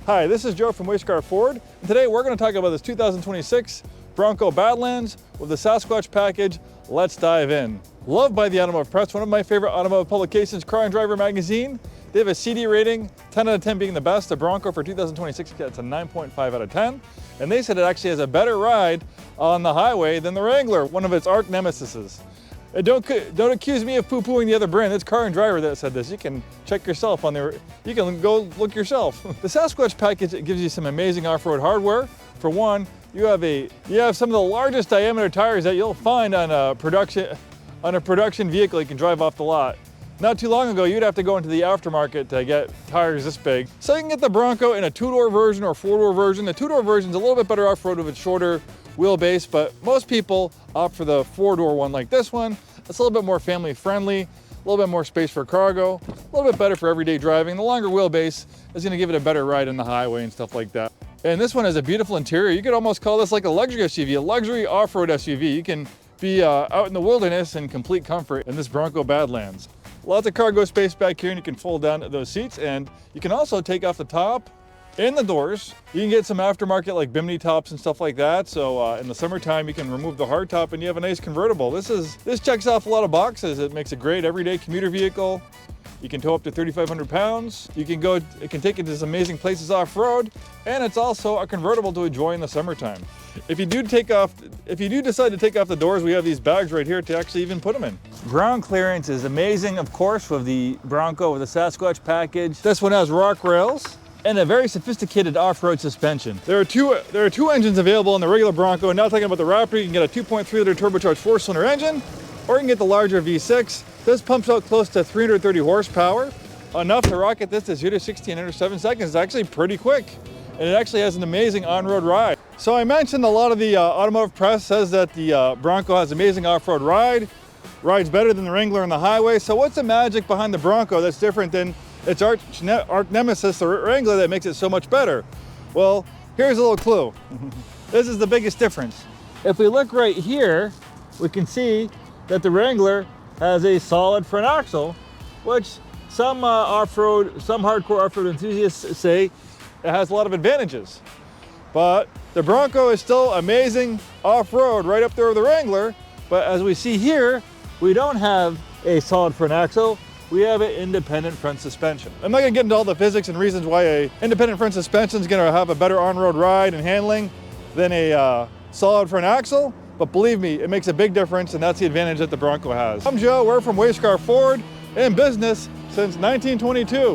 Hi, this is Joe from Way Scarff Ford, and today we're going to talk about this 2026 Bronco Badlands with the Sasquatch Package. Let's dive in. Loved by the automotive press, one of my favorite automotive publications, Car and Driver magazine. They have a CD rating, 10 out of 10 being the best. The Bronco for 2026 gets a 9.5 out of 10. And they said it actually has a better ride on the highway than the Wrangler, one of its arch nemesises. Don't accuse me of poo-pooing the other brand. It's Car and Driver that said this. You can check yourself on there. You can go look yourself. The Sasquatch Package, it gives you some amazing off-road hardware. For one, you have some of the largest diameter tires that you'll find on a production vehicle you can drive off the lot. Not too long ago, you'd have to go into the aftermarket to get tires this big. So you can get the Bronco in a two-door version or four-door version. The two-door version is a little bit better off-road with its shorter wheelbase, but most people opt for the four-door one like this one. It's a little bit more family-friendly, a little bit more space for cargo, a little bit better for everyday driving. The longer wheelbase is gonna give it a better ride on the highway and stuff like that. And this one has a beautiful interior. You could almost call this like a luxury SUV, a luxury off-road SUV. You can be out in the wilderness in complete comfort in this Bronco Badlands. Lots of cargo space back here, and you can fold down those seats, and you can also take off the top and the doors. You can get some aftermarket like bimini tops and stuff like that. So in the summertime, you can remove the hard top and you have a nice convertible. This checks off a lot of boxes. It makes a great everyday commuter vehicle. You can tow up to 3,500 pounds. It can take it to some amazing places off-road, and it's also a convertible to enjoy in the summertime. If you do decide to take off the doors, we have these bags right here to actually even put them in. Ground clearance is amazing, of course, with the Bronco with the Sasquatch Package. This one has rock rails and a very sophisticated off-road suspension. There are two engines available in the regular Bronco, and now talking about the Raptor, you can get a 2.3-liter turbocharged four-cylinder engine, or you can get the larger V6. This pumps out close to 330 horsepower, enough to rocket this to 0 to 60 in under 7 seconds. It's actually pretty quick, and it actually has an amazing on-road ride. So I mentioned a lot of the automotive press says that the Bronco has amazing off-road rides better than the Wrangler on the highway. So what's the magic behind the Bronco that's different than its arch nemesis, the Wrangler, that makes it so much better? Well, here's a little clue. This is the biggest difference. If we look right here, we can see that the Wrangler has a solid front axle, which some hardcore off-road enthusiasts say it has a lot of advantages. But the Bronco is still amazing off-road, right up there with the Wrangler. But as we see here, we don't have a solid front axle. We have an independent front suspension. I'm not gonna get into all the physics and reasons why an independent front suspension is gonna have a better on-road ride and handling than a solid front axle. But believe me, it makes a big difference, and that's the advantage that the Bronco has. I'm Joe, we're from Way Scarff Ford, in business since 1922.